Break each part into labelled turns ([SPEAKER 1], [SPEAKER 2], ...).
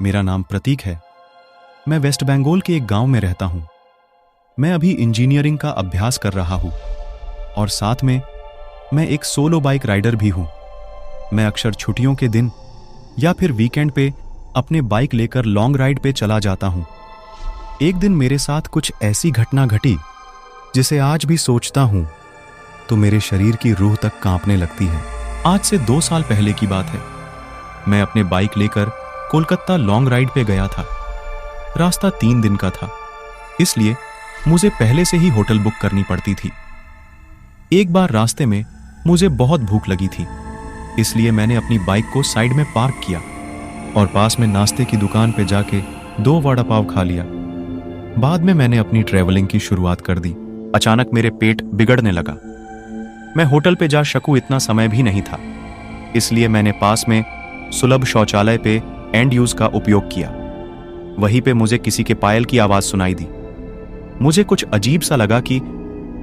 [SPEAKER 1] मेरा नाम प्रतीक है। मैं वेस्ट बंगाल के एक गांव में रहता हूं। मैं अभी इंजीनियरिंग का अभ्यास कर रहा हूं और साथ में मैं एक सोलो बाइक राइडर भी हूं। मैं अक्सर छुट्टियों के दिन या फिर वीकेंड पे अपने बाइक लेकर लॉन्ग राइड पे चला जाता हूं। एक दिन मेरे साथ कुछ ऐसी घटना घटी जिसे आज भी सोचता हूं तो मेरे शरीर की रूह तक कांपने लगती है। आज से 2 साल पहले की बात है। मैं अपने बाइक लेकर कोलकाता लॉन्ग राइड पे गया था। रास्ता 3 दिन का था, इसलिए मुझे पहले से ही होटल बुक करनी पड़ती थी। एक बार रास्ते में मुझे बहुत भूख लगी थी, इसलिए मैंने अपनी बाइक को साइड में पार्क किया और पास में नाश्ते की दुकान पे जाके 2 वड़ा पाव खा लिया। बाद में मैंने अपनी ट्रैवलिंग की शुरुआत कर दी। अचानक मेरे पेट बिगड़ने लगा। मैं होटल पे जा सकूं इतना समय भी नहीं था, इसलिए मैंने पास में सुलभ शौचालय पे एंड यूज का उपयोग किया। वहीं पे मुझे किसी के पायल की आवाज सुनाई दी। मुझे कुछ अजीब सा लगा कि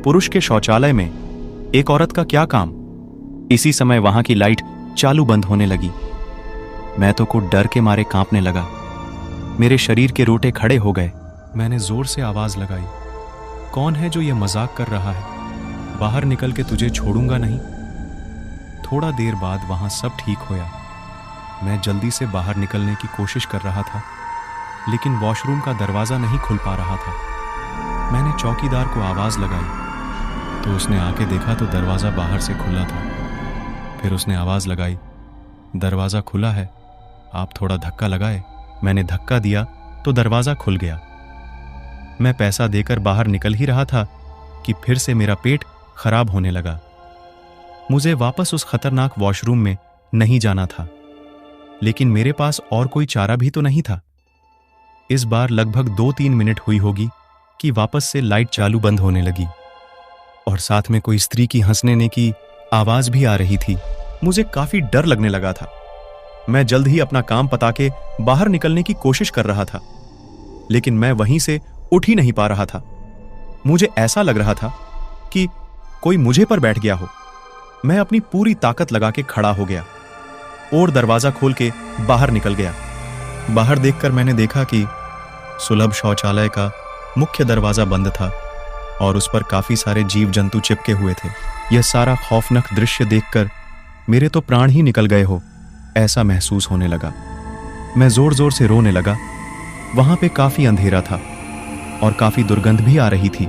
[SPEAKER 1] पुरुष के शौचालय में एक औरत का क्या काम। इसी समय वहां की लाइट चालू बंद होने लगी। मैं तो कुछ डर के मारे कांपने लगा। मेरे शरीर के रोटे खड़े हो गए। मैंने जोर से आवाज लगाई, कौन है जो ये मजाक कर रहा है? बाहर निकल के तुझे छोड़ूंगा नहीं। थोड़ा देर बाद वहां सब ठीक होया। मैं जल्दी से बाहर निकलने की कोशिश कर रहा था, लेकिन वॉशरूम का दरवाजा नहीं खुल पा रहा था। मैंने चौकीदार को आवाज लगाई तो उसने आके देखा तो दरवाजा बाहर से खुला था। फिर उसने आवाज लगाई, दरवाजा खुला है, आप थोड़ा धक्का लगाए। मैंने धक्का दिया तो दरवाजा खुल गया। मैं पैसा देकर बाहर निकल ही रहा था कि फिर से मेरा पेट खराब होने लगा। मुझे वापस उस खतरनाक वॉशरूम में नहीं जाना था, लेकिन मेरे पास और कोई चारा भी तो नहीं था। इस बार लगभग 2-3 मिनट हुई होगी कि वापस से लाइट चालू बंद होने लगी और साथ में कोई स्त्री की हंसने की आवाज भी आ रही थी। मुझे काफी डर लगने लगा था। मैं जल्द ही अपना काम पता के बाहर निकलने की कोशिश कर रहा था, लेकिन मैं वहीं से उठ ही नहीं पा रहा था। मुझे ऐसा लग रहा था कि कोई मुझे पर बैठ गया हो। मैं अपनी पूरी ताकत लगा के खड़ा हो गया और दरवाजा खोल के बाहर निकल गया। बाहर देखकर मैंने देखा कि सुलभ शौचालय का मुख्य दरवाजा बंद था और उस पर काफी सारे जीव जंतु चिपके हुए थे। यह सारा खौफनाक दृश्य देखकर मेरे तो प्राण ही निकल गए हो ऐसा महसूस होने लगा। मैं जोर जोर से रोने लगा। वहां पे काफी अंधेरा था और काफी दुर्गंध भी आ रही थी।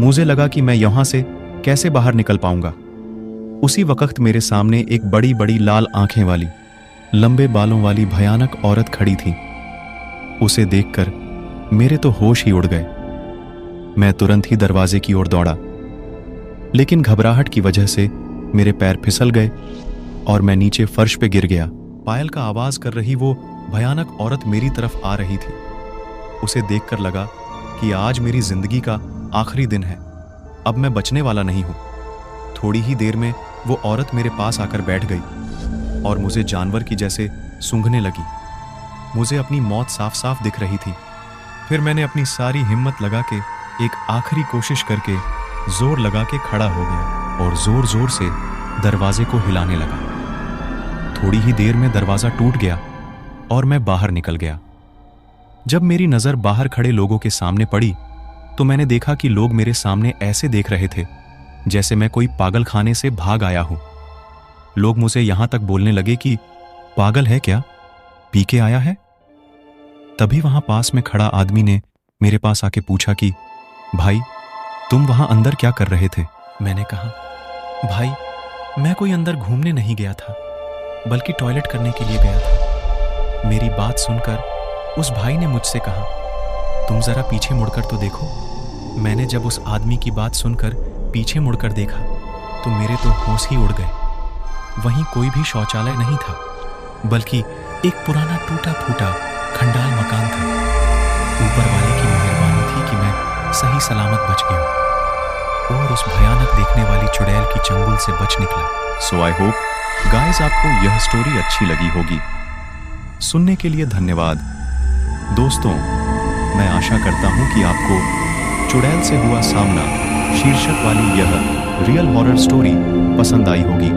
[SPEAKER 1] मुझे लगा कि मैं यहां से कैसे बाहर निकल पाऊंगा। उसी वक्त मेरे सामने एक बड़ी बड़ी लाल आंखें वाली, लंबे बालों वाली भयानक औरत खड़ी थी। उसे देखकर मेरे तो होश ही उड़ गए। मैं तुरंत ही दरवाजे की ओर दौड़ा, लेकिन घबराहट की वजह से मेरे पैर फिसल गए और मैं नीचे फर्श पे गिर गया। पायल का आवाज कर रही वो भयानक औरत मेरी तरफ आ रही थी। उसे देखकर लगा कि आज मेरी जिंदगी का आखिरी दिन है। अब मैं बचने वाला नहीं हूं। थोड़ी ही देर में वो औरत मेरे पास आकर बैठ गई और मुझे जानवर की जैसे सूंघने लगी। मुझे अपनी मौत साफ साफ दिख रही थी। फिर मैंने अपनी सारी हिम्मत लगा के एक आखिरी कोशिश करके जोर लगा के खड़ा हो गया और जोर जोर से दरवाजे को हिलाने लगा। थोड़ी ही देर में दरवाजा टूट गया और मैं बाहर निकल गया। जब मेरी नजर बाहर खड़े लोगों के सामने पड़ी तो मैंने देखा कि लोग मेरे सामने ऐसे देख रहे थे जैसे मैं कोई पागल खाने से भाग आया हूं। लोग मुझे यहां तक बोलने लगे कि पागल है क्या, पी के आया है। तभी वहां पास में खड़ा आदमी ने मेरे पास आके पूछा कि भाई, तुम वहां अंदर क्या कर रहे थे? मैंने कहा, भाई मैं कोई अंदर घूमने नहीं गया था, बल्कि टॉयलेट करने के लिए गया था। मेरी बात सुनकर उस भाई ने मुझसे कहा, तुम जरा पीछे मुड़कर तो देखो। मैंने जब उस आदमी की बात सुनकर पीछे मुड़कर देखा तो मेरे तो होश ही उड़ गए। वहीं कोई भी शौचालय नहीं था, बल्कि एक पुराना टूटा फूटा खंडाल मकान था। ऊपर वाले की मेहरबानी थी कि मैं सही सलामत बच गया और उस भयानक देखने वाली चुड़ैल की चंगुल से बच निकला। सो आई होप गाइस आपको यह स्टोरी अच्छी लगी होगी। सुनने के लिए धन्यवाद। दोस्तों, मैं आशा करता हूं कि आपको चुड़ैल से हुआ सामना शीर्षक वाली यह रियल हॉरर स्टोरी पसंद आई होगी।